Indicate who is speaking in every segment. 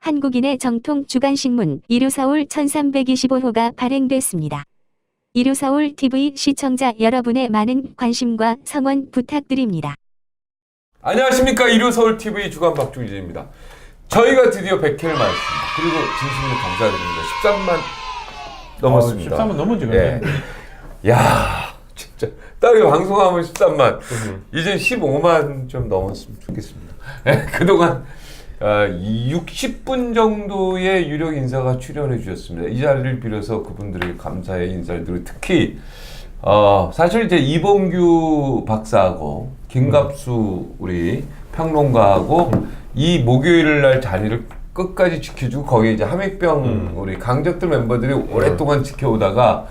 Speaker 1: 한국인의 정통 주간신문 이루서울 1325호가 발행됐습니다. 이루서울 TV 시청자 여러분의 많은 관심과 성원 부탁드립니다.
Speaker 2: 안녕하십니까. 이루서울 TV 주간 박중진입니다. 저희가 드디어 100회를 맞았습니다. 그리고 진심으로 감사드립니다. 13만 넘었습니다.
Speaker 3: 13만 넘었지, 그래.
Speaker 2: 예. 야, 진짜 딸이 방송하면 13만, 이제 15만 좀 넘었으면 좋겠습니다. 예, 그동안 60분 정도의 유력 인사가 출연해 주셨습니다. 이 자리를 빌어서 그분들에게 감사의 인사를 드리고, 특히 사실 이제 이봉규 박사하고 김갑수 우리 평론가하고 이 목요일 날 자리를 끝까지 지켜주고, 거기 이제 함익병 우리 강적들 멤버들이 오랫동안 지켜오다가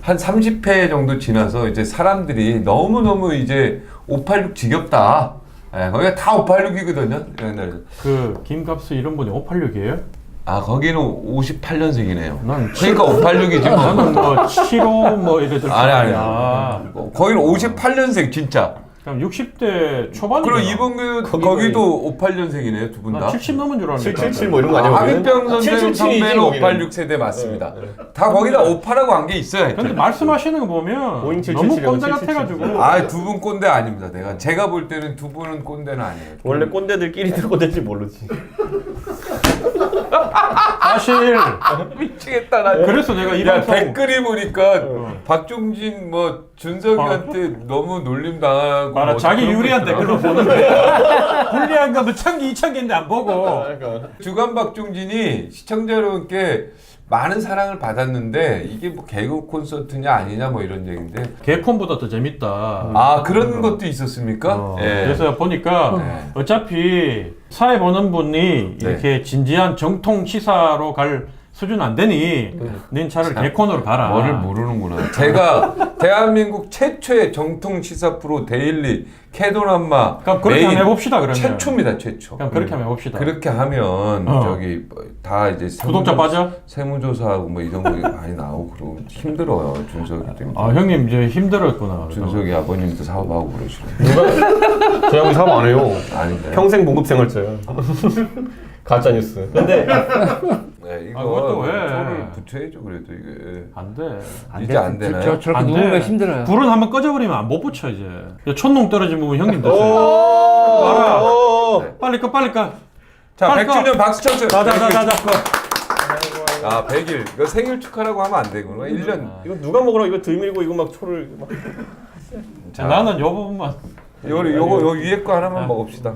Speaker 2: 한 30회 정도 지나서 이제 사람들이 너무너무 이제 586 지겹다. 예, 거기가 다 586이거든요. 옛날에.
Speaker 3: 그 김갑수 이런 분이 586이에요?
Speaker 2: 아, 거기는 58년생이네요.
Speaker 3: 난
Speaker 2: 그러니까 586이지 뭐.
Speaker 3: 나는 뭐 75 뭐 이래들.
Speaker 2: 아니. 거기는 58년생 진짜.
Speaker 3: 그럼 60대 초반이야.
Speaker 2: 그리고 이봉규 거기도 58년생이네요, 두 분 다.
Speaker 3: 70 넘은 줄 알았는데.
Speaker 4: 777 뭐 이런 거 아니야?
Speaker 2: 함익병 선생
Speaker 4: 777
Speaker 2: 선배는
Speaker 4: 거기는.
Speaker 2: 586 세대 맞습니다. 다 거기다 58하고 한 게 있어요.
Speaker 3: 근데 말씀하시는 거 보면
Speaker 4: 오잉 777
Speaker 3: 너무
Speaker 4: 이라고
Speaker 3: 꼰대
Speaker 4: 777.
Speaker 3: 같아가지고.
Speaker 2: 아, 두 분 꼰대 아닙니다. 제가 볼 때는 두 분은 꼰대는 아니에요.
Speaker 4: 원래 꼰대들끼리 꼰대인지 모르지.
Speaker 3: 사실
Speaker 2: 미치겠다 나.
Speaker 3: 그래서 내가 이
Speaker 2: 야,
Speaker 3: 방송
Speaker 2: 댓글이 보니까 박종진 뭐 준석이한테 너무 놀림 당하고
Speaker 3: 봐라,
Speaker 2: 뭐
Speaker 3: 자기
Speaker 2: 그런 거
Speaker 3: 유리한
Speaker 2: 있더라.
Speaker 3: 댓글로 보는 거야. 불리한 거뭐 1000개 2000개인데 안 보고.
Speaker 2: 주간 박종진이 시청자 여러분께 많은 사랑을 받았는데 이게 뭐 개그 콘서트냐 아니냐 뭐 이런 얘기인데,
Speaker 3: 개콘보다 더 재밌다.
Speaker 2: 아, 그런 것도 있었습니까? 예.
Speaker 3: 그래서 보니까
Speaker 2: 네.
Speaker 3: 어차피 사회 보는 분이 이렇게 진지한 정통 시사로 갈 수준 안 되니 닌 차를 개콘으로 가라.
Speaker 2: 뭐를 모르는구나. 제가 대한민국 최초의 정통 시사 프로 데일리 캐도남마
Speaker 3: 그럼 그렇게 한번 해봅시다. 그러면
Speaker 2: 최초입니다. 최초.
Speaker 3: 그럼 그렇게 한번 해봅시다.
Speaker 2: 그렇게 하면 저기 다 이제
Speaker 3: 구독자 빠져?
Speaker 2: 세무조사하고 뭐 이런 거 많이 나오고 그러고 힘들어요. 준석이 때문에.
Speaker 3: 아, 형님 이제 힘들었구나.
Speaker 2: 준석이 아버님도 사업하고 그러시네.
Speaker 4: 누가 저 형이 사업 안 해요.
Speaker 2: 아닌데.
Speaker 4: 평생 봉급생활자야. 가짜 뉴스. 근데
Speaker 2: 네, 이거
Speaker 3: 아, 그것도 왜?
Speaker 2: 초를 붙여야죠. 그래도 이게
Speaker 3: 안 돼.
Speaker 2: 이제 안 되나요?
Speaker 5: 저렇게
Speaker 3: 안
Speaker 5: 누우면
Speaker 3: 돼.
Speaker 5: 힘들어요.
Speaker 3: 불은 한번 꺼져버리면 못 붙여 이제. 촌농 떨어지면 형님 됐어요. 알아.
Speaker 2: 네.
Speaker 3: 빨리 꺼 빨리 꺼.
Speaker 2: 자,
Speaker 3: 빨리
Speaker 2: 100주년 박수 쳤어요.
Speaker 3: 자자자자.
Speaker 2: 아, 100일. 이거 생일 축하라고 하면 안 되구나. 1년.
Speaker 4: 이거 누가 먹으라 이거 들밀고 이거 막 초를 막.
Speaker 2: 자,
Speaker 3: 나는 요 부분만.
Speaker 2: 요거 위에 거 하나만 먹읍시다.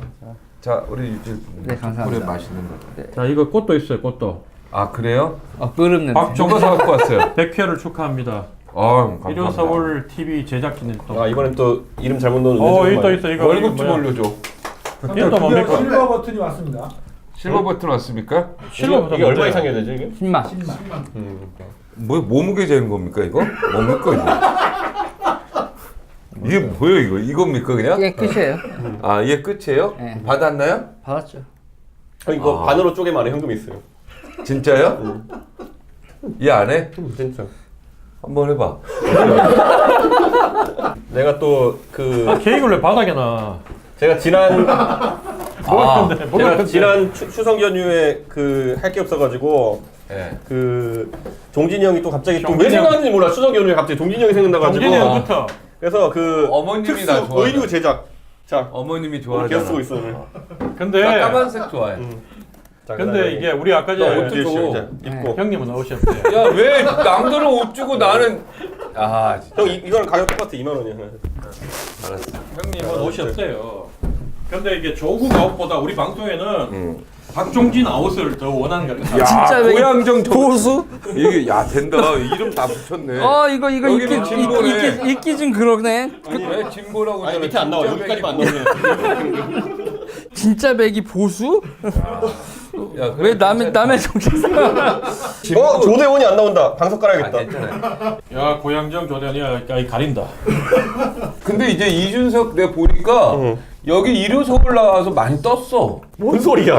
Speaker 2: 자, 우리 이제
Speaker 5: 네, 감사합니다.
Speaker 2: 그래 맛있는 거.
Speaker 3: 자, 이거 꽃도 있어요. 꽃도.
Speaker 2: 아, 그래요?
Speaker 5: 끓음 냄새.
Speaker 2: 저거 사갖고 왔어요.
Speaker 3: 100회를 축하합니다.
Speaker 2: 감사합니다.
Speaker 3: 이루서울 TV 제작진은 또.
Speaker 4: 아 이번엔 또 이름 잘못 넣은.
Speaker 3: 있다 있어 이거.
Speaker 2: 월급 좀
Speaker 3: 뭐야.
Speaker 2: 올려줘.
Speaker 3: 이거 또 뭡니까?
Speaker 6: 실버 버튼이 왔습니다.
Speaker 2: 실버 버튼 왔습니까?
Speaker 3: 실버
Speaker 4: 이게 얼마 이상이야 되지 이게?
Speaker 5: 10만.
Speaker 2: 뭐 몸무게 재는 겁니까 이거? 뭡니까 이거? 이게 뭐예요 이거? 이겁니까 그냥?
Speaker 5: 이게 끝이에요.
Speaker 2: 아, 이게 끝이에요?
Speaker 5: 네.
Speaker 2: 받았나요?
Speaker 5: 받았죠.
Speaker 4: 형 이거 반으로 쪼개면 안에 현금 있어요.
Speaker 2: 진짜요? 이 안에?
Speaker 4: 진짜.
Speaker 2: 한번 해봐.
Speaker 4: 내가 또 그
Speaker 3: 케이크를 왜 바닥에 놔?
Speaker 4: 제가 지난
Speaker 3: 모르겠는데.
Speaker 4: 제가 지난 추석 연휴에 그 할 게 없어가지고
Speaker 2: 예.
Speaker 4: 그 종진이 형이 또 갑자기 또 왜
Speaker 3: 종진이 형.
Speaker 4: 생각하는지 몰라. 추석 연휴에 갑자기 종진이 형이 생각나가지고.
Speaker 3: 정진이 형부터.
Speaker 4: 그래서 그
Speaker 2: 어머님이
Speaker 4: 특수
Speaker 2: 나 좋아하잖아.
Speaker 4: 의류 제작. 자
Speaker 2: 어머님이
Speaker 4: 오늘
Speaker 2: 좋아하잖아.
Speaker 4: 계속 쓰고 있어 오늘.
Speaker 3: 근데
Speaker 2: 나 까만색 좋아해.
Speaker 4: 자,
Speaker 3: 근데
Speaker 4: 그다음에
Speaker 3: 이게 우리 아까
Speaker 2: 너
Speaker 3: 전에
Speaker 2: 옷도 줘.
Speaker 4: 이제 입고.
Speaker 3: 형님은 옷이 없대요.
Speaker 2: 야, 왜 남들은 옷 주고 나는 아, 진짜.
Speaker 4: 형 이거랑 가격 똑같아 2만 원이야.
Speaker 2: 알았어.
Speaker 3: 형님은 옷이 없대요. 근데 이게 조국 아웃보다 우리 방송에는 박종진 아웃을 더 원하는 것 같아요.
Speaker 2: 야,
Speaker 5: 진짜 왜
Speaker 2: 고양정
Speaker 5: 고수?
Speaker 2: 이게 야 된다. 이름 다 붙였네.
Speaker 5: 이거
Speaker 2: 여기는 진보네.
Speaker 5: 읽기 좀 그러네.
Speaker 2: 왜 진보라고
Speaker 4: 아니
Speaker 2: 하잖아.
Speaker 4: 밑에 안 나와.
Speaker 2: 진짜
Speaker 4: 여기까지만 안
Speaker 2: 백이
Speaker 4: 나오네.
Speaker 5: 진짜 백이 보수?
Speaker 2: 야,
Speaker 5: 왜 남의 정체성?
Speaker 4: 조대원이 안 나온다. 방석
Speaker 2: 아,
Speaker 4: 깔아야겠다.
Speaker 2: 괜찮아요.
Speaker 3: 야, 고양정 조대현이야. 가린다.
Speaker 2: 근데 이제 이준석 내가 보니까 여기 이루서울 나와서 많이 떴어.
Speaker 4: 뭔 소리야?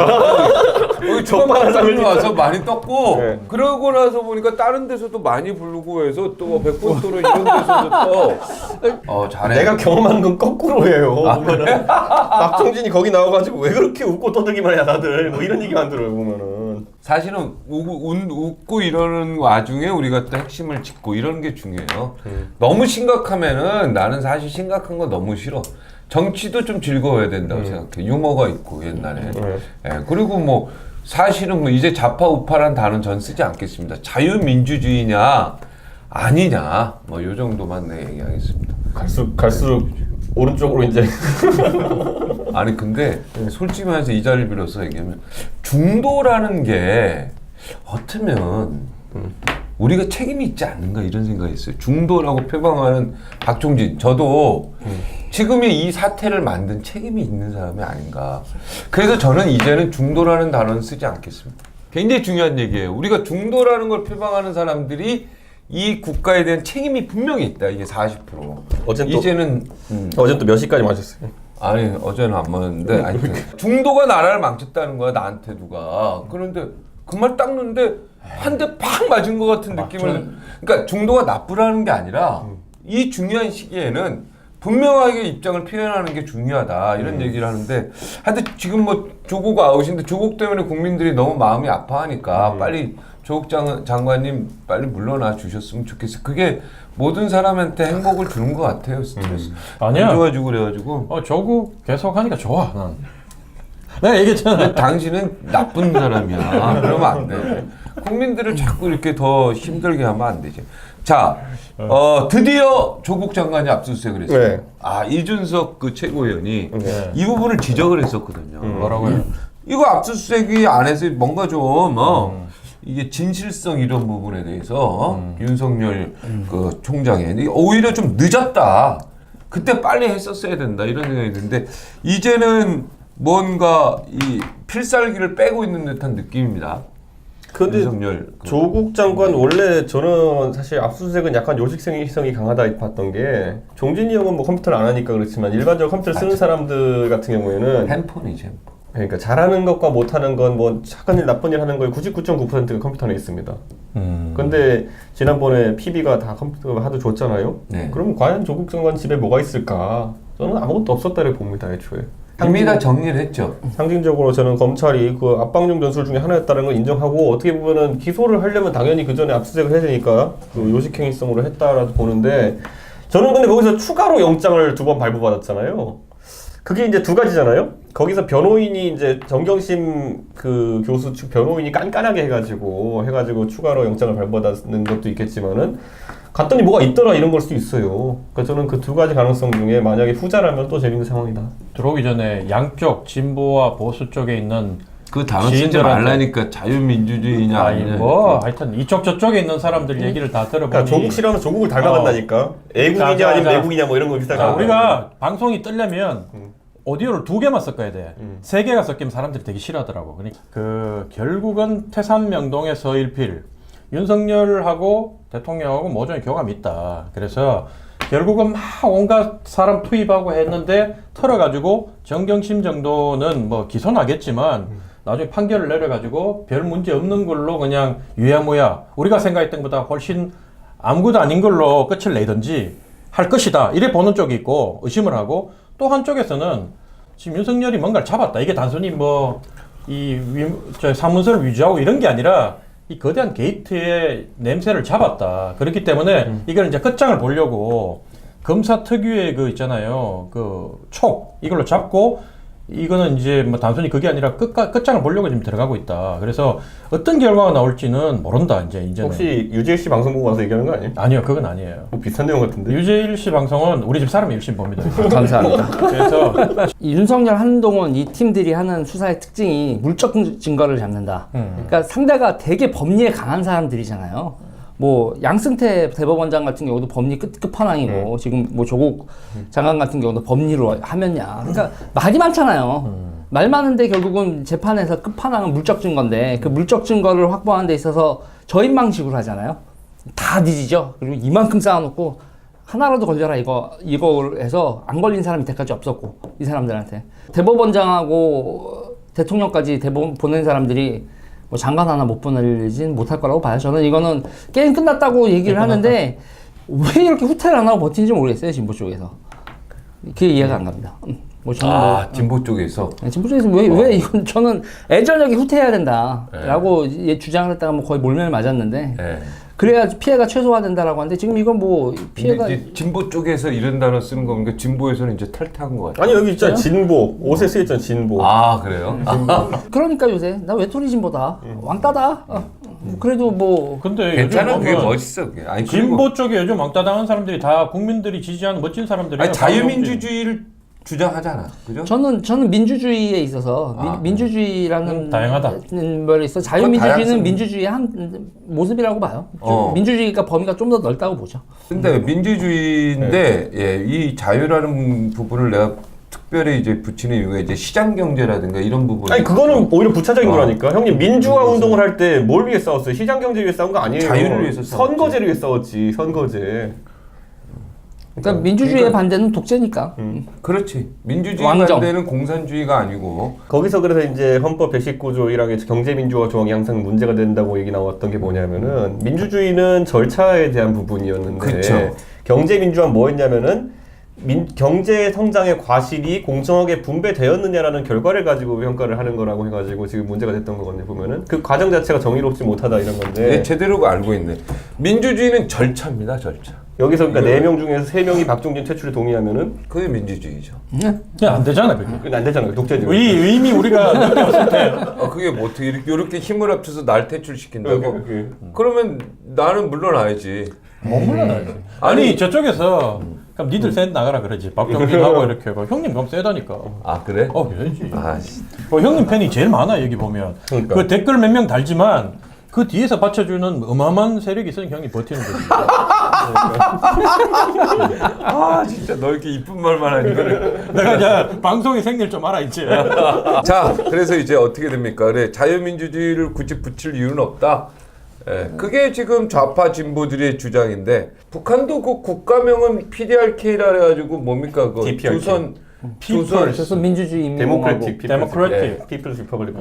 Speaker 2: 여기 저만
Speaker 4: 사람이
Speaker 2: 와서 많이 떴고
Speaker 4: 네.
Speaker 2: 그러고 나서 보니까 다른 데서도 많이 부르고 해서 또 백본토로 이런 데서도 또 잘해.
Speaker 4: 내가 경험한 건 거꾸로예요. 보면은 박종진이 거기 나와가지고 왜 그렇게 웃고 떠들기만 해 다들 뭐 이런 얘기만 들어요 보면은.
Speaker 2: 사실은 웃고 이러는 와중에 우리가 또 핵심을 짚고 이러는 게 중요해요. 너무 심각하면은 나는 사실 심각한 거 너무 싫어. 정치도 좀 즐거워야 된다고 생각해. 유머가 있고 옛날에. 예, 그리고 뭐 사실은 뭐 이제 좌파 우파란 단어는 전 쓰지 않겠습니다. 자유민주주의냐 아니냐 뭐 요 정도만 내 얘기하겠습니다.
Speaker 4: 갈수록 오른쪽으로 이제
Speaker 2: 아니 근데 솔직히 말해서 이 자리를 빌어서 얘기하면 중도라는 게 어쩌면 우리가 책임이 있지 않는가 이런 생각이 있어요. 중도라고 표방하는 박종진 저도 지금의 이 사태를 만든 책임이 있는 사람이 아닌가. 그래서 저는 이제는 중도라는 단어는 쓰지 않겠습니다. 굉장히 중요한 얘기예요. 우리가 중도라는 걸 표방하는 사람들이 이 국가에 대한 책임이 분명히 있다. 이게 40%.
Speaker 4: 어제는 또-
Speaker 2: 이제는
Speaker 4: 어제 또 몇 시까지 마셨어요?
Speaker 2: 아니 어제는 안 먹었는데 아니 중도가 나라를 망쳤다는 거야 나한테 누가. 그런데 그 말 딱 넣는데 한 대 팍 맞은 것 같은 느낌을. 그러니까 중도가 나쁘라는 게 아니라 이 중요한 시기에는 분명하게 입장을 표현하는 게 중요하다 이런 얘기를 하는데 하여튼 지금 뭐 조국 아웃인데 조국 때문에 국민들이 너무 마음이 아파하니까 빨리 조국 장관님 빨리 물러나 주셨으면 좋겠어요. 그게 모든 사람한테 행복을 주는 것 같아요. 스트레스
Speaker 3: 아니야.
Speaker 2: 안 좋아지고 그래가지고
Speaker 3: 조국 계속 하니까 좋아 난. 내가 얘기했잖아.
Speaker 2: 근데 당신은 나쁜 사람이야. 그러면 안 돼. 국민들을 자꾸 이렇게 더 힘들게 하면 안 되지. 자, 드디어 조국 장관이 압수수색을 했어요.
Speaker 4: 네.
Speaker 2: 아, 이준석 그 최고위원이
Speaker 3: 네.
Speaker 2: 이 부분을 지적을 했었거든요.
Speaker 3: 뭐라고요?
Speaker 2: 이거 압수수색이 안에서 뭔가 좀 이게 진실성 이런 부분에 대해서 윤석열 그 총장이 오히려 좀 늦었다. 그때 빨리 했었어야 된다 이런 생각이 드는데 이제는 뭔가 이 필살기를 빼고 있는 듯한 느낌입니다.
Speaker 4: 근데
Speaker 2: 윤석열
Speaker 4: 조국 장관 원래 저는 사실 압수수색은 약간 요식성이 강하다 봤던 게 종진이 형은 뭐 컴퓨터를 안 하니까 그렇지만 일반적으로 컴퓨터를 쓰는 사람들 같은 경우에는
Speaker 2: 핸폰이지 핸폰.
Speaker 4: 그러니까 잘하는 것과 못하는 건 뭐 착한 일 나쁜 일 하는 거의 99.9%가 컴퓨터 안에 있습니다. 근데 지난번에 PB가 다 컴퓨터 하도 줬잖아요.
Speaker 2: 네.
Speaker 4: 그럼 과연 조국 장관 집에 뭐가 있을까? 저는 아무것도 없었다고 봅니다 애초에.
Speaker 2: 이미 다 정리를 했죠.
Speaker 4: 상징적으로 저는 검찰이 그 압박용 전술 중에 하나였다는 걸 인정하고 어떻게 보면은 기소를 하려면 당연히 그 전에 압수수색을 해야 되니까 그 요식행위성으로 했다라고 보는데 저는 근데 거기서 추가로 영장을 2번 발부받았잖아요. 그게 이제 두 가지잖아요. 거기서 변호인이 이제 정경심 그 교수 측 변호인이 깐깐하게 해가지고 추가로 영장을 발부받는 것도 있겠지만은 갔더니 뭐가 있더라 이런 걸 수도 있어요. 그러니까 저는 그 두 가지 가능성 중에 만약에 후자라면 또 재밌는 상황이다.
Speaker 3: 들어오기 전에 양쪽 진보와 보수 쪽에 있는
Speaker 2: 그 단어 쓰지
Speaker 3: 지인들한테-
Speaker 2: 말라니까 자유민주주의냐 아니냐.
Speaker 3: 뭐 하여튼 이쪽 저쪽에 있는 사람들 얘기를 다 들어보니
Speaker 4: 그러니까 조국 싫어하면 조국을 닮아간다니까. 애국이냐
Speaker 3: 자,
Speaker 4: 아니면
Speaker 3: 자.
Speaker 4: 내국이냐 뭐 이런 거 비슷하게.
Speaker 3: 자,
Speaker 4: 하는
Speaker 3: 우리가 방송이 뜨려면 오디오를 2개만 섞어야 돼. 3개가 섞이면 사람들이 되게 싫어하더라고. 그러니까 그 결국은 태산명동의 서일필 윤석열하고 대통령하고 모종의 교감이 있다. 그래서 결국은 막 온갖 사람 투입하고 했는데 털어가지고 정경심 정도는 뭐 기소나겠지만 나중에 판결을 내려가지고 별 문제 없는 걸로 그냥 유야무야 우리가 생각했던 것보다 훨씬 아무것도 아닌 걸로 끝을 내든지 할 것이다. 이래 보는 쪽이 있고 의심을 하고 또 한쪽에서는 지금 윤석열이 뭔가를 잡았다. 이게 단순히 뭐 이 사문서를 위조하고 이런 게 아니라 이 거대한 게이트의 냄새를 잡았다. 그렇기 때문에 이걸 이제 끝장을 보려고 검사 특유의 그 있잖아요. 그 촉 이걸로 잡고 이거는 이제 뭐 단순히 그게 아니라 끝장을 보려고 지금 들어가고 있다. 그래서 어떤 결과가 나올지는 모른다. 이제는.
Speaker 4: 혹시 유재일 씨 방송 보고 와서 얘기하는 거 아니에요?
Speaker 3: 아니요, 그건 아니에요.
Speaker 4: 뭐 비슷한 내용 같은데.
Speaker 3: 유재일 씨 방송은 우리 집 사람이 열심히 봅니다.
Speaker 5: 감사합니다.
Speaker 3: 그래서
Speaker 5: 이 윤석열 한동훈 이 팀들이 하는 수사의 특징이 물적 증거를 잡는다. 그러니까 상대가 되게 법리에 강한 사람들이잖아요. 뭐 양승태 대법원장 같은 경우도 법리 끝판왕이고 지금 뭐 조국 장관 같은 경우도 법리로 하면야. 그러니까 말이 많잖아요. 말 많은데 결국은 재판에서 끝판왕은 물적 증거인데 그 물적 증거를 확보하는 데 있어서 저인망식으로 하잖아요. 다 뒤지죠. 그리고 이만큼 쌓아놓고 하나라도 걸려라 이걸 해서 안 걸린 사람이 이때까지 없었고 이 사람들한테 대법원장하고 대통령까지 대법원 보낸 사람들이 뭐 장관 하나 못 보내진 못할 거라고 봐요. 저는 이거는 게임 끝났다고 얘기를 하는데 왜 이렇게 후퇴를 안 하고 버티는지 모르겠어요. 진보 쪽에서. 그게 이해가 안 갑니다. 뭐 저는
Speaker 2: 진보 쪽에서
Speaker 5: 진보 쪽에서 왜 이건 저는 애절하게 후퇴해야 된다라고 주장을 했다가 뭐 거의 몰면을 맞았는데
Speaker 2: 네.
Speaker 5: 그래야 피해가 최소화된다라고 하는데 지금 이건 뭐 피해가
Speaker 2: 근데 이제 진보 쪽에서 이런 단어 쓰는 거니까 진보에서는 이제 탈퇴한 것 같아요.
Speaker 4: 아니 여기 있잖아 진보 옷에 쓰여 있잖아 진보.
Speaker 2: 그래요?
Speaker 5: 그러니까 요새 나 외톨이 진보다 왕따다. 그래도 뭐
Speaker 3: 근데
Speaker 2: 괜찮아,
Speaker 3: 요즘
Speaker 2: 그게
Speaker 3: 보면
Speaker 2: 멋있어. 그게. 아니,
Speaker 3: 진보
Speaker 2: 그리고
Speaker 3: 쪽에 요즘 왕따당한 사람들이 다 국민들이 지지하는 멋진 사람들이에요.
Speaker 2: 자유민주주의를 주장하잖아, 그죠?
Speaker 5: 저는 민주주의에 있어서 민주주의라는
Speaker 3: 다양하다.
Speaker 5: 말 있어 자유민주주의는
Speaker 2: 다양성.
Speaker 5: 민주주의의 한 모습이라고 봐요.
Speaker 2: 어.
Speaker 5: 민주주의가 범위가 좀 더 넓다고 보죠.
Speaker 2: 근데 민주주의인데 이 자유라는 부분을 내가 특별히 이제 붙이는 이유가 이제 시장 경제라든가 이런 부분.
Speaker 4: 아니 그거는 오히려 부차적인 거라니까. 형님 민주화
Speaker 2: 그래서.
Speaker 4: 운동을 할 때 뭘 위해 싸웠어요? 시장 경제 위해 싸운 거 아니에요.
Speaker 2: 자유를 위해서 싸웠지.
Speaker 4: 선거제를 위해 싸웠지. 선거제.
Speaker 5: 그러니까 민주주의의 반대는 독재니까.
Speaker 2: 그렇지. 민주주의
Speaker 5: 왕정.
Speaker 2: 반대는 공산주의가 아니고.
Speaker 4: 거기서 그래서 이제 헌법 119조 1항에 경제민주화 조항이 항상 문제가 된다고 얘기 나왔던 게 뭐냐면은 민주주의는 절차에 대한 부분이었는데
Speaker 2: 그쵸.
Speaker 4: 경제민주화는 뭐였냐면은 경제 성장의 과실이 공정하게 분배되었느냐라는 결과를 가지고 평가를 하는 거라고 해가지고 지금 문제가 됐던 거거든요. 보면은 그 과정 자체가 정의롭지 못하다 이런 건데
Speaker 2: 제대로 알고 있네. 민주주의는 절차입니다, 절차.
Speaker 4: 여기서 그러니까 4명 중에서 3명이 박종진 퇴출에 동의하면은
Speaker 2: 그게 민주주의죠.
Speaker 3: 그냥 안 되잖아, 그게.
Speaker 4: 그건 안 되잖아요. 독재죠.
Speaker 3: 이미 우리가 느꼈을 때
Speaker 2: 그게 뭐 어떻게 이렇게 힘을 합쳐서 날 퇴출시킨다고?
Speaker 4: 그,
Speaker 2: 그러면 나는 물러나야지.
Speaker 3: 못 물러나지. 아니 저쪽에서 그럼 니들 셋 나가라 그러지. 박정진하고 이렇게 가. 형님 너무 세다니까.
Speaker 2: 그래?
Speaker 3: 그래야지.
Speaker 2: 씨.
Speaker 3: 형님 팬이 제일 많아 여기 보면.
Speaker 4: 그러니까.
Speaker 3: 그 댓글 몇 명 달지만 그 뒤에서 받쳐주는 어마어마한 세력이 있으니까 형이 버티는 거지.
Speaker 2: 진짜 너 이렇게 이쁜 말만 하니까.
Speaker 3: 내가 이제 방송의 생일 좀 알아 이제.
Speaker 2: 자, 그래서 이제 어떻게 됩니까? 그래, 자유민주주의를 굳이 붙일 이유는 없다. 그게 지금 좌파 진보들의 주장인데 북한도 그 국가명은 PDRK라 해가지고 뭡니까? 그
Speaker 4: DPRK.
Speaker 5: 그래서 민주주의
Speaker 4: 데모크래틱
Speaker 3: 데모크래틱.
Speaker 4: 피플스 리퍼블릭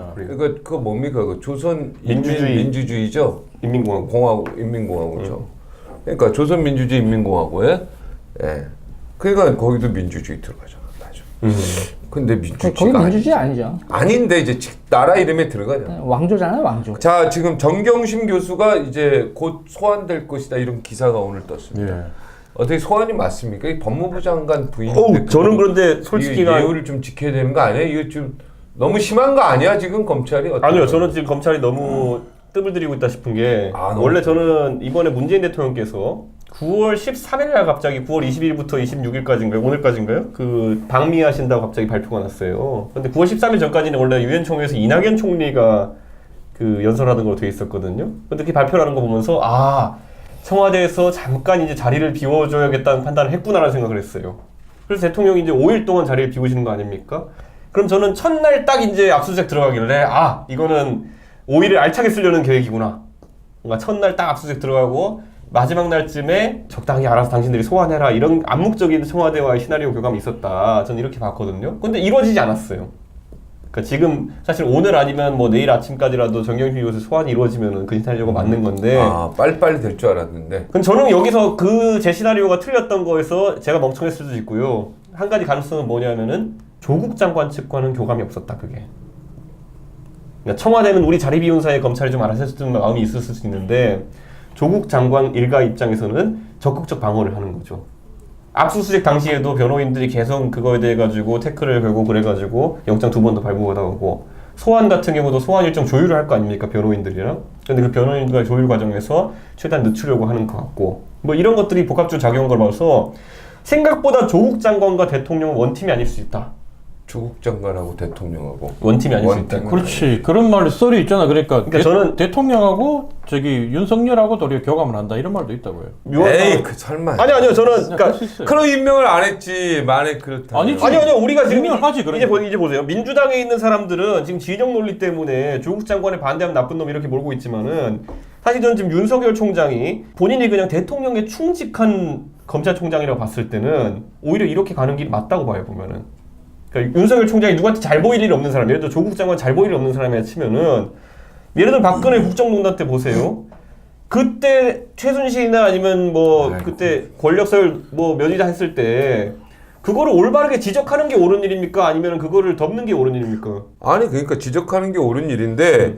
Speaker 2: 그거 뭡니까? 그 조선
Speaker 4: 민주주의.
Speaker 2: 민주주의죠.
Speaker 4: 인민공화국.
Speaker 2: 인민공화국이죠. 그러니까 조선 민주주의 인민공화국에 그러니까 거기도 민주주의 들어가잖아. 근데
Speaker 5: 거기
Speaker 2: 민주주의가
Speaker 5: 민주주의 아니죠.
Speaker 2: 아닌데 이제 나라 이름에 들어가잖아.
Speaker 5: 왕조잖아요, 왕조.
Speaker 2: 자, 지금 정경심 교수가 이제 곧 소환될 것이다 이런 기사가 오늘 떴습니다.
Speaker 3: 예.
Speaker 2: 어떻게 소환이 맞습니까? 이 법무부 장관 부인인데
Speaker 4: 저는 그런데 솔직히
Speaker 2: 예우를 좀 지켜야 되는 거 아니야? 이거 좀 너무 심한 거 아니야? 지금 검찰이
Speaker 4: 아니요, 저는 지금 검찰이 너무 뜸을 들이고 있다 싶은 게 원래 저는 이번에 문재인 대통령께서 9월 13일 날 갑자기 9월 20일부터 26일까지인가요? 오늘까지인가요? 그 방미하신다고 갑자기 발표가 났어요. 근데 9월 13일 전까지는 원래 유엔 총회에서 이낙연 총리가 그 연설하는 걸로 돼 있었거든요. 근데 그렇게 발표라는 거 보면서 청와대에서 잠깐 이제 자리를 비워줘야겠다는 판단을 했구나라는 생각을 했어요. 그래서 대통령이 이제 5일 동안 자리를 비우시는 거 아닙니까? 그럼 저는 첫날 딱 이제 압수수색 들어가길래 이거는 5일을 알차게 쓰려는 계획이구나. 뭔가 첫날 딱 압수수색 들어가고 마지막 날쯤에 적당히 알아서 당신들이 소환해라 이런 암묵적인 청와대와의 시나리오 교감이 있었다. 저는 이렇게 봤거든요. 근데 이루어지지 않았어요. 그러니까 지금 사실 오늘 아니면 뭐 내일 아침까지라도 정경심 교수 소환이 이루어지면 그 시나리오가 맞는 건데
Speaker 2: 빨리빨리 될 줄 알았는데
Speaker 4: 근데 저는 여기서 그 제 시나리오가 틀렸던 거에서 제가 멍청했을 수도 있고요. 한 가지 가능성은 뭐냐면은 조국 장관 측과는 교감이 없었다 그게. 그러니까 청와대는 우리 자리 비운 사이에 검찰이 좀 알아서 했을 마음이 있을 수도 있는데 조국 장관 일가 입장에서는 적극적 방어를 하는 거죠. 압수수색 당시에도 변호인들이 계속 그거에 대해 가지고 태클을 걸고 그래가지고 영장 2번 더 발부받아오고 소환 같은 경우도 소환 일정 조율을 할 거 아닙니까 변호인들이랑. 근데 그 변호인들과의 조율 과정에서 최대한 늦추려고 하는 것 같고 뭐 이런 것들이 복합적으로 작용한 걸 봐서 생각보다 조국 장관과 대통령은 원팀이 아닐 수 있다.
Speaker 2: 조국 장관하고 대통령하고
Speaker 4: 원팀이 아닐 수 있다.
Speaker 3: 그렇지. 그런 말 썰이 있잖아. 그러니까
Speaker 4: 저는
Speaker 3: 대통령하고 윤석열하고 도리어 교감을 한다 이런 말도 있다고요.
Speaker 2: 에이 그 설마.
Speaker 4: 아니요 저는 그러니까
Speaker 2: 그런 임명을 안 했지. 만약 그렇다면.
Speaker 4: 아니요 우리가 지금
Speaker 3: 임명하지, 그러니까.
Speaker 4: 이제 보세요. 민주당에 있는 사람들은 지금 진영 논리 때문에 조국 장관에 반대하면 나쁜 놈 이렇게 몰고 있지만은 사실 저는 지금 윤석열 총장이 본인이 그냥 대통령에 충직한 검찰총장이라고 봤을 때는 오히려 이렇게 가는 길이 맞다고 봐요 보면은. 그러니까 윤석열 총장이 누구한테 잘 보일 일이 없는 사람, 예를 들어 조국 장관 잘 보일 일이 없는 사람이라 치면은 예를 들어 박근혜 국정농단 때 보세요. 그때 최순실이나 아니면 뭐 그때 권력서열 뭐 면이다 했을 때 그거를 올바르게 지적하는 게 옳은 일입니까? 아니면 그거를 덮는 게 옳은 일입니까?
Speaker 2: 아니 그러니까 지적하는 게 옳은 일인데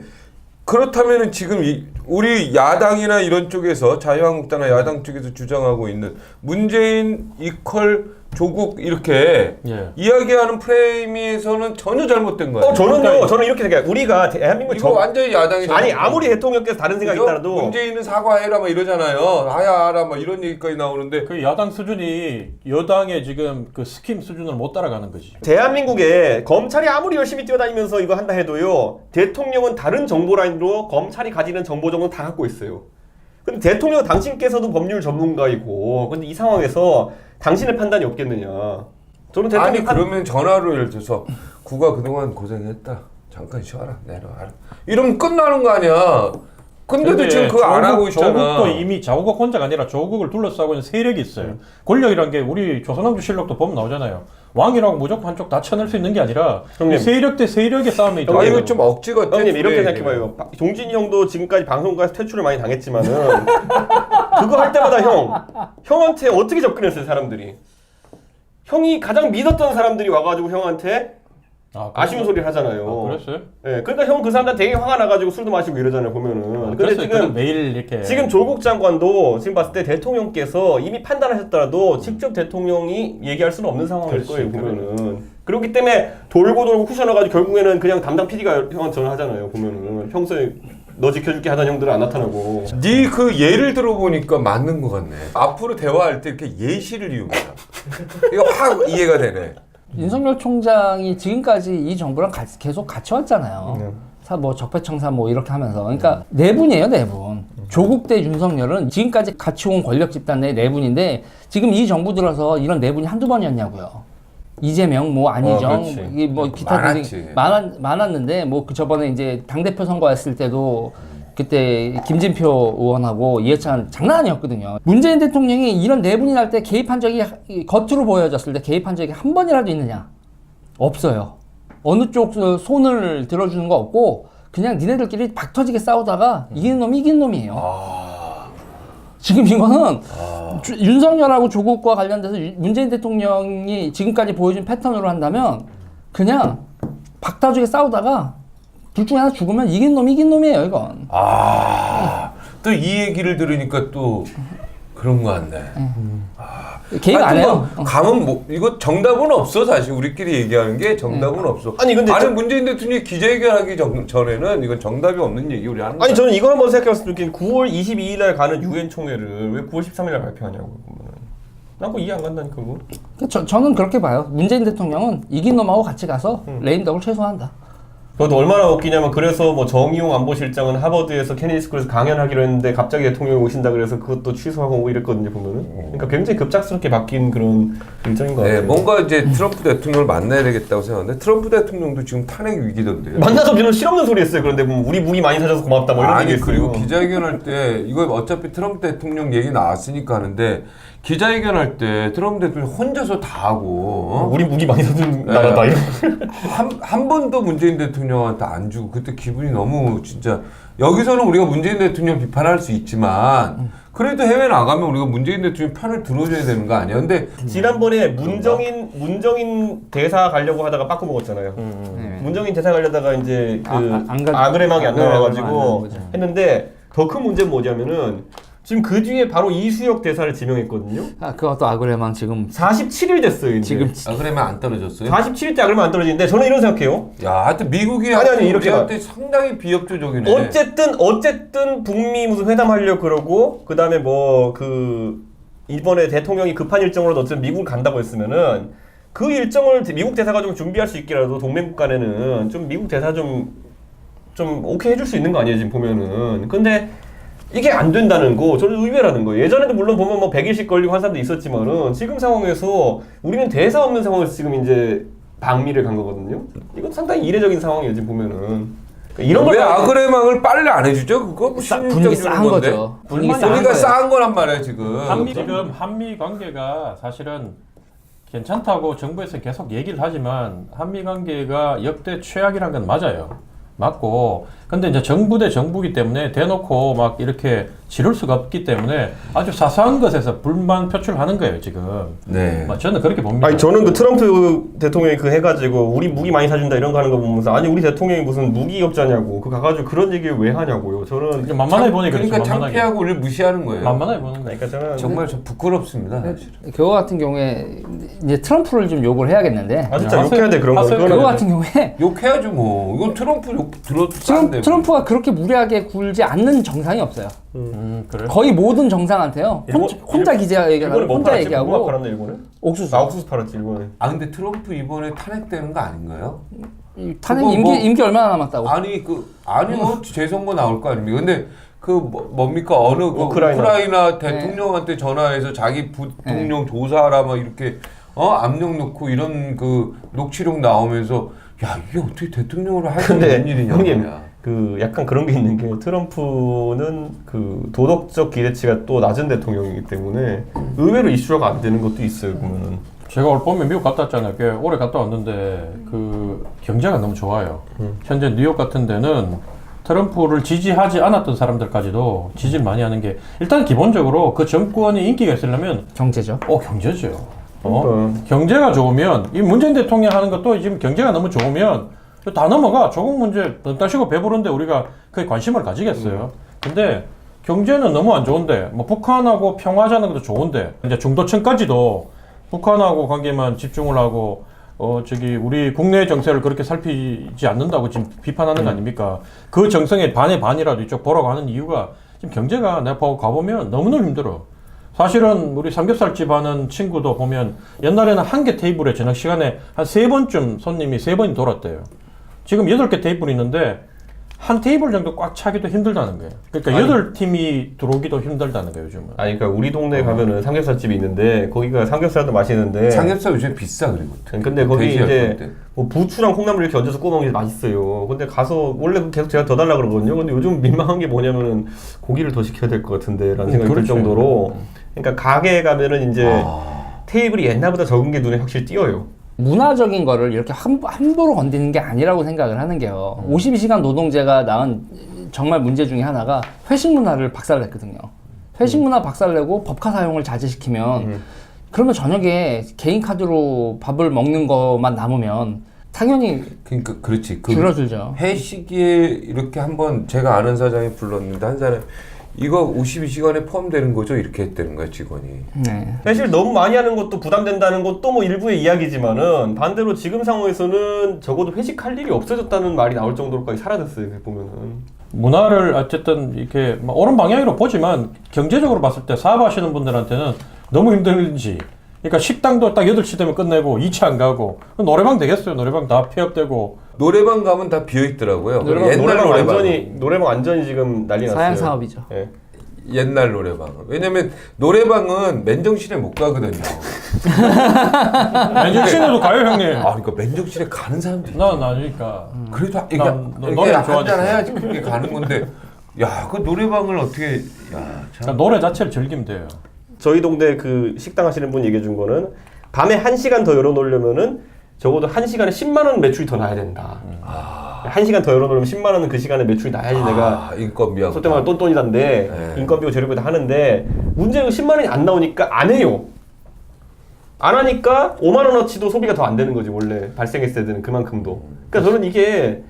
Speaker 2: 그렇다면은 지금 우리 야당이나 이런 쪽에서 자유한국당이나 야당 쪽에서 주장하고 있는 문재인 이퀄 조국 이렇게
Speaker 3: 예.
Speaker 2: 이야기하는 프레임에서는 전혀 잘못된 거예요.
Speaker 4: 저는요, 저는 이렇게 생각해요. 우리가 대한민국
Speaker 2: 이거 완전히 야당이
Speaker 4: 아니
Speaker 2: 잘못된
Speaker 4: 아무리 대통령께서 다른 생각이
Speaker 2: 거죠?
Speaker 4: 있더라도
Speaker 2: 문재인은 사과해라 막 이러잖아요. 하야하라 막 이런 얘기까지 나오는데
Speaker 3: 그 야당 수준이 여당의 지금 그 스킴 수준을 못 따라가는 거지.
Speaker 4: 대한민국에 검찰이 아무리 열심히 뛰어다니면서 이거 한다 해도요, 대통령은 다른 정보 라인으로 검찰이 가지는 정보 정도는 다 갖고 있어요. 근데 대통령 당신께서도 법률 전문가이고, 근데 이 상황에서 당신의 판단이 없겠느냐. 저는 대통령
Speaker 2: 아니 그러면 전화로 예를 들어서 구가 그동안 고생했다. 잠깐 쉬어라. 내려와라. 이러면 끝나는 거 아니야. 근데도 지금 그거 안 하고 있잖아.
Speaker 3: 조국도 이미 자국 혼자가 아니라 조국을 둘러싸고 있는 세력이 있어요. 권력이란 게 우리 조선왕조 실록도 보면 나오잖아요. 왕이라고 무조건 한쪽 다 쳐낼 수 있는 게 아니라
Speaker 4: 형님.
Speaker 3: 세력 대 세력의 싸움이
Speaker 2: 아 이거 좀 억지 같아.
Speaker 4: 형님 이렇게 생각해봐요. 종진이 형도 지금까지 방송국에서 퇴출을 많이 당했지만은 그거 할 때마다 형한테 어떻게 접근했어요 사람들이? 형이 가장 믿었던 사람들이 와가지고 형한테 아쉬운 소리를 하잖아요.
Speaker 3: 그랬어요?
Speaker 4: 네, 그러니까 형 그 사람들 되게 화가 나가지고 술도 마시고 이러잖아요 보면은. 근데 지금
Speaker 3: 매일 이렇게
Speaker 4: 지금 조국 장관도 지금 봤을 때 대통령께서 이미 판단하셨더라도 직접 대통령이 얘기할 수는 없는 상황일 거예요 보면은. 그렇기 때문에 돌고 돌고 쿠셔넣어가지고 결국에는 그냥 담당 PD가 형한테 전화하잖아요 보면은. 평소에 너 지켜줄게 하던 형들은 안 나타나고.
Speaker 2: 네 그 예를 들어보니까 맞는 것 같네. 앞으로 대화할 때 이렇게 예시를 이용해라. 이거 확 이해가 되네.
Speaker 5: 윤석열 총장이 지금까지 이 정부랑 계속 같이 왔잖아요. 뭐 적폐청산 뭐 이렇게 하면서. 그러니까 네 분이에요, 네 분. 조국 대 윤석열은 지금까지 같이 온 권력 집단 내 네 분인데 지금 이 정부 들어서 이런 네 분이 한두 번이었냐고요. 이재명, 뭐 안희정, 이게 뭐 기타 등등 많았는데 뭐 그 저번에 이제 당대표 선거했을 때도 그때 김진표 의원하고 이해찬 장난 아니었거든요. 문재인 대통령이 이런 네 분이 날 때 개입한 적이 겉으로 보여졌을 때 개입한 적이 한 번이라도 있느냐? 없어요. 어느 쪽 손을 들어주는 거 없고 그냥 니네들끼리 박터지게 싸우다가 이기는 놈이 이기는 놈이에요. 지금 이거는 윤석열하고 조국과 관련돼서 문재인 대통령이 지금까지 보여준 패턴으로 한다면 그냥 박터지게 싸우다가 둘 중에 하나 죽으면 이긴 놈이 이긴 놈이에요, 이건.
Speaker 2: 또 이 얘기를 들으니까 또 그런 거 같네.
Speaker 5: 개입 안 해요.
Speaker 2: 감은 뭐 이거 정답은 없어 사실 우리끼리 얘기하는 게 정답은 없어.
Speaker 4: 아니, 근데
Speaker 2: 문재인 대통령이 기자회견하기 전에는 이건 정답이 없는 얘기 우리 하는 거야.
Speaker 4: 아니 저는 이걸 한번 생각해봤을 때 9월 22일 날 가는 유엔 총회를 왜 9월 13일 날 발표하냐고. 난 그거 이해 안 간다니까 그거.
Speaker 5: 저는 그렇게 봐요. 문재인 대통령은 이긴 놈하고 같이 가서 레임덕을 최소화한다.
Speaker 4: 그것도 얼마나 웃기냐면 그래서 뭐 정의용 안보실장은 하버드에서 케네디 스쿨에서 강연하기로 했는데 갑자기 대통령이 오신다 그래서 그것도 취소하고 뭐 이랬거든요 보면은. 그러니까 굉장히 급작스럽게 바뀐 그런 일정인 것 같아요.
Speaker 2: 네, 뭔가 이제 트럼프 대통령을 만나야 되겠다고 생각하는데 트럼프 대통령도 지금 탄핵 위기던데요.
Speaker 4: 만나서 저는 실없는 소리 했어요. 그런데 뭐 우리 무기 많이 사줘서 고맙다 뭐 이런 얘기 했어요.
Speaker 2: 그리고 기자회견할 때 이거 어차피 트럼프 대통령 얘기 나왔으니까 하는데 기자회견할 때 트럼프 대통령 혼자서 다 하고
Speaker 4: 우리 무기 많이 사준 나라다 이런.
Speaker 2: 한 번도 문재인 대통령한테 안 주고 그때 기분이 너무 진짜 여기서는 우리가 문재인 대통령 비판할 수 있지만 그래도 해외 나가면 우리가 문재인 대통령 편을 들어줘야 되는 거 아니야? 근데
Speaker 4: 지난번에 문정인 대사 가려고 하다가 빠꾸 먹었잖아요. 문정인 대사 가려다가 이제 그 아그레망이 안 나와가지고 했는데 더 큰 문제는 뭐냐면은 지금 그 뒤에 바로 이수혁 대사를 지명했거든요.
Speaker 5: 그것도 아그레망 지금
Speaker 4: 47일 됐어요. 이제.
Speaker 5: 지금
Speaker 2: 그러면 안 떨어졌어요?
Speaker 4: 47일 때 아그레망 안 떨어지는데 저는 이런 생각해요.
Speaker 2: 야, 하여튼 미국이
Speaker 4: 아니, 이렇게
Speaker 2: 우리한테 상당히 비협조적이네.
Speaker 4: 어쨌든 북미 무슨 회담하려고 그러고 그다음에 뭐 그 이번에 대통령이 급한 일정으로 어쨌든 미국을 간다고 했으면은 그 일정을 미국 대사가 좀 준비할 수 있게라도 동맹국 간에는 좀 미국 대사 좀 오케이 해줄 수 있는 거 아니에요 지금 보면은. 근데 이게 안 된다는 거 저는 의외라는 거예요. 예전에도 물론 보면 뭐 100일씩 걸리고 한 사람도 있었지만은 지금 상황에서 우리는 대사 없는 상황에서 지금 이제 방미를 간 거거든요. 이건 상당히 이례적인 상황이에요 지금 보면은. 이런
Speaker 2: 왜
Speaker 4: 걸
Speaker 2: 아그레망을 빨리 안 해주죠? 그거
Speaker 5: 분위기 싸한 거죠.
Speaker 2: 분위기가 싸한 거란 말이야 지금.
Speaker 3: 한미 관계가 사실은 괜찮다고 정부에서 계속 얘기를 하지만 한미 관계가 역대 최악이란 건 맞아요. 맞고 근데 이제 정부 대 정부기 때문에 대놓고 막 이렇게 지를 수가 없기 때문에 아주 사소한 것에서 불만 표출하는 거예요, 지금.
Speaker 2: 네.
Speaker 3: 저는 그렇게 봅니다.
Speaker 4: 아니 저는 그 트럼프 대통령이 그 해가지고 우리 무기 많이 사준다 이런 거 하는 거 보면서 아니 우리 대통령이 무슨 무기업자냐고 그 가가지고 그런 얘기를 왜 하냐고요. 저는
Speaker 3: 이제 만만하게 보니 그렇죠.
Speaker 2: 그러니까
Speaker 3: 만만하게.
Speaker 2: 창피하고 우리를 무시하는 거예요.
Speaker 3: 만만하게 보는 거예요.
Speaker 4: 그러니까 저는
Speaker 2: 정말 좀 부끄럽습니다. 사실은.
Speaker 5: 그거 같은 경우에 이제 트럼프를 좀 욕을 해야겠는데
Speaker 4: 아 진짜
Speaker 3: 하세요.
Speaker 4: 욕해야 돼 그런 거.
Speaker 3: 하세요.
Speaker 4: 그거는
Speaker 5: 그거 같은 경우에
Speaker 2: 욕해야죠 뭐. 이건 트럼프 욕 들어도
Speaker 5: 지금
Speaker 2: 싼데.
Speaker 5: 트럼프가 그렇게 무리하게 굴지 않는 정상이 없어요.
Speaker 3: 그래.
Speaker 5: 거의 모든 정상한테요. 혼자 기자 얘기하고
Speaker 4: 일본에 뭐
Speaker 5: 혼자
Speaker 4: 팔았지?
Speaker 5: 얘기하고
Speaker 4: 뭐가 팔았네 일본에?
Speaker 5: 옥수수.
Speaker 4: 나 옥수수 팔았지 일본에.
Speaker 2: 아 근데 트럼프 이번에 탄핵되는 거 아닌가요?
Speaker 5: 탄핵
Speaker 2: 그거 뭐-
Speaker 5: 임기 얼마나 남았다고?
Speaker 2: 아니 뭐 재선거 나올 거 아닙니까? 근데 그 뭡니까 어느 그
Speaker 4: 우크라이나.
Speaker 2: 우크라이나 대통령한테 전화해서 자기 부통령 조사하라 막 이렇게 압력 넣고 이런 그 녹취록 나오면서 야 이게 어떻게 대통령으로 할 수
Speaker 4: 근데
Speaker 2: 있는 일이냐
Speaker 4: 형님
Speaker 2: 말이야.
Speaker 4: 그 약간 그런 게 있는 게 트럼프는 그 도덕적 기대치가 또 낮은 대통령이기 때문에 의외로 이슈화가 안 되는 것도 있어요 보면은.
Speaker 3: 제가 올 봄에 미국 갔다 왔잖아요. 꽤 오래 갔다 왔는데 그 경제가 너무 좋아요. 현재 뉴욕 같은 데는 트럼프를 지지하지 않았던 사람들까지도 지지를 많이 하는 게 일단 기본적으로 그 정권이 인기가 있으려면
Speaker 5: 경제죠.
Speaker 3: 경제죠.
Speaker 4: 그러니까.
Speaker 3: 경제가 좋으면 이 문재인 대통령 하는 것도 지금 경제가 너무 좋으면 다 넘어가. 조국 문제 돈 따시고 배부른데 우리가 그에 관심을 가지겠어요. 근데 경제는 너무 안 좋은데 뭐 북한하고 평화하자는 것도 좋은데 이제 중도층까지도 북한하고 관계만 집중을 하고 우리 국내 정세를 그렇게 살피지 않는다고 지금 비판하는 거 아닙니까? 그 정성의 반의 반이라도 이쪽 보라고 하는 이유가 지금 경제가 내가 가보면 너무너무 힘들어. 사실은 우리 삼겹살집 하는 친구도 보면 옛날에는 한 개 테이블에 저녁 시간에 한 3번쯤 손님이 3번이 돌았대요. 지금 8개 테이블이 있는데 한 테이블 정도 꽉 차기도 힘들다는 거예요. 그러니까 8팀이 들어오기도 힘들다는 거예요, 요즘은.
Speaker 4: 아니 그러니까 우리 동네에 가면은 삼겹살집이 있는데 거기가 삼겹살도 맛있는데
Speaker 2: 삼겹살 요즘 비싸 그리고.
Speaker 4: 근데 거기
Speaker 2: 돼지
Speaker 4: 이제
Speaker 2: 할 건데.
Speaker 4: 뭐 부추랑 콩나물 이렇게 얹어서 구워 먹는 게 맛있어요. 근데 가서 원래 계속 제가 더 달라 그러거든요. 근데 요즘 민망한 게 뭐냐면은 고기를 더 시켜야 될 것 같은데라는 생각이 들
Speaker 3: 그렇죠.
Speaker 4: 정도로 그러니까 가게에 가면은 이제 테이블이 옛날보다 적은 게 눈에 확실히 띄어요.
Speaker 5: 문화적인 거를 이렇게 함부로 건드리는 게 아니라고 생각을 하는 게요. 52시간 노동제가 낳은 정말 문제 중에 하나가 회식 문화를 박살냈거든요. 회식 문화 박살내고 법카 사용을 자제시키면 그러면 저녁에 개인 카드로 밥을 먹는 것만 남으면 당연히
Speaker 2: 그러니까 그렇지.
Speaker 5: 줄어들죠.
Speaker 2: 회식에 이렇게 한번 제가 아는 사장이 불렀는데 한 사람 이거 52시간에 포함되는 거죠? 이렇게 했다는 거야 직원이.
Speaker 5: 네.
Speaker 4: 사실 너무 많이 하는 것도 부담된다는 것도 뭐 일부의 이야기지만은 반대로 지금 상황에서는 적어도 회식할 일이 없어졌다는 말이 나올 정도로까지 사라졌어요. 보면은.
Speaker 3: 문화를 어쨌든 이렇게 뭐 옳은 방향으로 보지만 경제적으로 봤을 때 사업하시는 분들한테는 너무 힘들지. 그러니까 식당도 딱 8시 되면 끝내고 2차 안 가고 노래방 되겠어요. 노래방 다 폐업되고.
Speaker 2: 노래방 가면 다 비어 있더라고요.
Speaker 4: 노래방 완전히 지금 난리 났어요.
Speaker 5: 사양 사업이죠.
Speaker 4: 예.
Speaker 2: 옛날 노래방은. 왜냐면 노래방은 맨정신에 못 가거든요.
Speaker 3: 맨정신에도 가요, 형님.
Speaker 2: 그러니까 맨정신에 가는 사람들이.
Speaker 3: 난 아니니까.
Speaker 2: 그래도 이게
Speaker 3: 노래
Speaker 2: 이렇게
Speaker 3: 좋아하니까.
Speaker 2: 한잔 해야지 그렇게 가는 건데. 야, 그 노래방을 어떻게
Speaker 3: 그러니까 노래 자체를 즐기면 돼요.
Speaker 4: 저희 동네 그 식당 하시는 분 얘기해 준 거는 밤에 1시간 더 열어놓으려면은 적어도 1시간에 10만 원 매출이 더 나야 된다. 1시간 더 열어놓으면 10만 원은 그 시간에 매출이 나야지 내가
Speaker 2: 인건비하고
Speaker 4: 소때 말하면 똔똔이단데
Speaker 2: 네.
Speaker 4: 인건비고 재료비고 다 하는데 문제는 10만 원이 안 나오니까 안 해요. 안 하니까 5만 원어치도 소비가 더 안 되는 거지 원래 발생했을 때는 그만큼도. 그러니까 저는 이게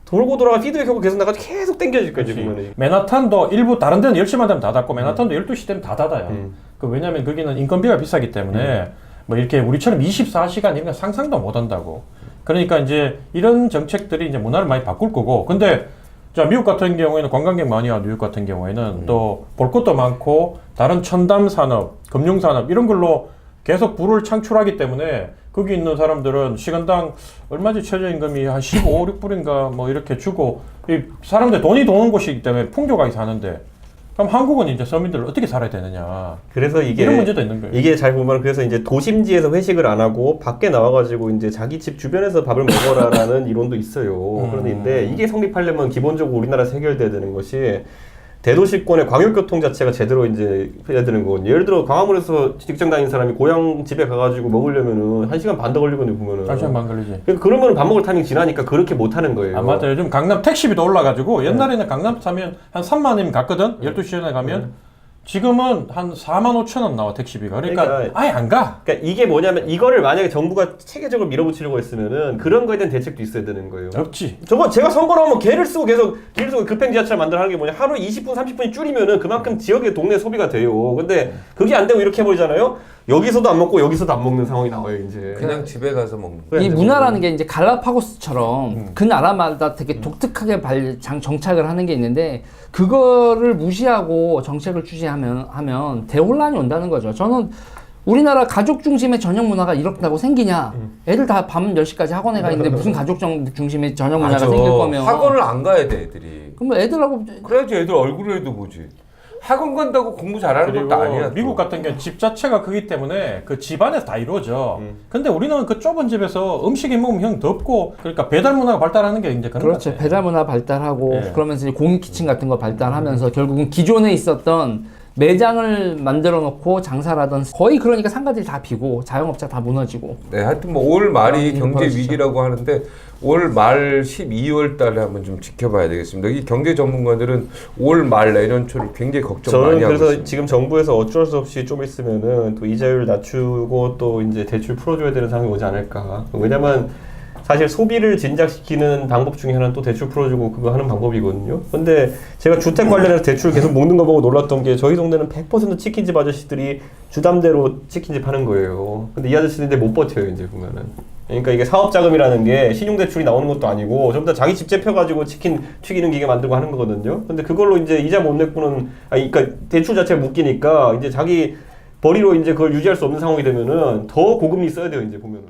Speaker 4: 돌고 돌아가 피드백하고 계속 나가지고 계속 땡겨질 거지 보면은.
Speaker 3: 맨하탄도 일부 다른 데는 10시만 되면 다 닫고 맨하탄도 12시 되면 다 닫아요. 왜냐면 거기는 인건비가 비싸기 때문에 뭐 이렇게 우리처럼 24시간 이런 거 상상도 못 한다고. 그러니까 이제 이런 정책들이 이제 문화를 많이 바꿀 거고. 근데 자, 미국 같은 경우에는 관광객 많이 와. 뉴욕 같은 경우에는 또 볼 것도 많고 다른 첨단 산업, 금융 산업 이런 걸로 계속 부를 창출하기 때문에 거기 있는 사람들은 시간당 얼마지 최저임금이 한 15, 6불인가 뭐 이렇게 주고 이 사람들 돈이 도는 곳이기 때문에 풍족하게 사는데 그럼 한국은 이제 서민들 어떻게 살아야 되느냐.
Speaker 4: 그래서 이게
Speaker 3: 이런 문제도 있는 거예요.
Speaker 4: 이게 잘 보면 그래서 이제 도심지에서 회식을 안 하고 밖에 나와가지고 이제 자기 집 주변에서 밥을 먹어라라는 이론도 있어요. 그런데 이게 성립하려면 기본적으로 우리나라에서 해결돼야 되는 것이 대도시권의 광역교통 자체가 제대로 이제 해야 되는 거거든요. 예를 들어 광화문에서 직장 다니는 사람이 고향 집에 가가지고 먹으려면은 1시간 반 더 걸리거든요, 보면은.
Speaker 3: 1시간 반 걸리지.
Speaker 4: 그러니까 그러면 밥 먹을 타이밍 지나니까 그렇게 못 하는 거예요.
Speaker 3: 아, 맞아. 요즘 강남 택시비도 올라가지고 옛날에는 강남 타면 한 3만 원이면 갔거든. 12시 전에 가면. 지금은 한 4만 5천 원 나와 택시비가. 그러니까 아예 안 가.
Speaker 4: 그러니까 이게 뭐냐면 이거를 만약에 정부가 체계적으로 밀어붙이려고 했으면은 그런 거에 대한 대책도 있어야 되는 거예요.
Speaker 3: 없지.
Speaker 4: 저거 제가 선거를 하면 개를 쓰고 계속 급행 지하철 만들어 하는 게 뭐냐, 하루 20분 30분이 줄이면은 그만큼 지역의 동네 소비가 돼요. 근데 그게 안 되고 이렇게 해버리잖아요. 여기서도 안 먹고 여기서도 안 먹는 상황이 나와요 이제.
Speaker 2: 그냥 집에 가서 먹는.
Speaker 5: 이 문화라는 게 이제 갈라파고스처럼 그 나라마다 되게 독특하게 정착을 하는 게 있는데 그거를 무시하고 정책을 하면 대혼란이 온다는 거죠. 저는 우리나라 가족 중심의 저녁 문화가 이렇다고 생기냐? 애들 다 밤 10시까지 학원에 가 있는데 무슨 가족 중심의 저녁 문화가
Speaker 2: 맞아.
Speaker 5: 생길 거면
Speaker 2: 학원을 안 가야 돼 애들이.
Speaker 5: 그럼 애들하고
Speaker 2: 그래야지 애들 얼굴에도 보지. 학원 간다고 공부 잘하는 것도 아니야. 또.
Speaker 3: 미국 같은 경우는 집 자체가 크기 때문에 그 집안에서 다 이루어져. 근데 우리는 그 좁은 집에서 음식이 먹으면 형 덥고 그러니까 배달 문화가 발달하는 게 이제 그런
Speaker 5: 그렇죠.
Speaker 3: 것 같아.
Speaker 5: 배달 문화 발달하고
Speaker 3: 예.
Speaker 5: 그러면서 이제 공익 키친 같은 거 발달하면서 결국은 기존에 있었던 매장을 만들어 놓고 장사를 하던 거의 그러니까 상가들이 다 비고 자영업자 다 무너지고.
Speaker 2: 네, 하여튼 뭐 올 말이 경제
Speaker 5: 벌어지죠.
Speaker 2: 위기라고 하는데 올 말 12월 달에 한번 좀 지켜봐야 되겠습니다. 이 경제 전문가들은 올 말 내년 초를 굉장히 걱정
Speaker 4: 저는
Speaker 2: 많이 하고
Speaker 4: 그래서
Speaker 2: 있습니다.
Speaker 4: 지금 정부에서 어쩔 수 없이 좀 있으면은 또 이자율 낮추고 또 이제 대출 풀어줘야 되는 상황이 오지 않을까. 왜냐면 사실 소비를 진작시키는 방법 중에 하나는 또 대출 풀어주고 그거 하는 방법이거든요. 근데 제가 주택 관련해서 대출 계속 먹는 거 보고 놀랐던 게 저희 동네는 100% 치킨집 아저씨들이 주담대로 치킨집 하는 거예요. 근데 이 아저씨들 못 버텨요 이제 보면은. 그러니까 이게 사업자금이라는 게 신용대출이 나오는 것도 아니고 전부 다 자기 집 재펴가지고 치킨 튀기는 기계 만들고 하는 거거든요. 근데 그걸로 이제 이자 못 냈고는, 그러니까 대출 자체가 묶이니까 이제 자기 벌이로 이제 그걸 유지할 수 없는 상황이 되면은 더 고금리 써야 돼요 이제 보면은.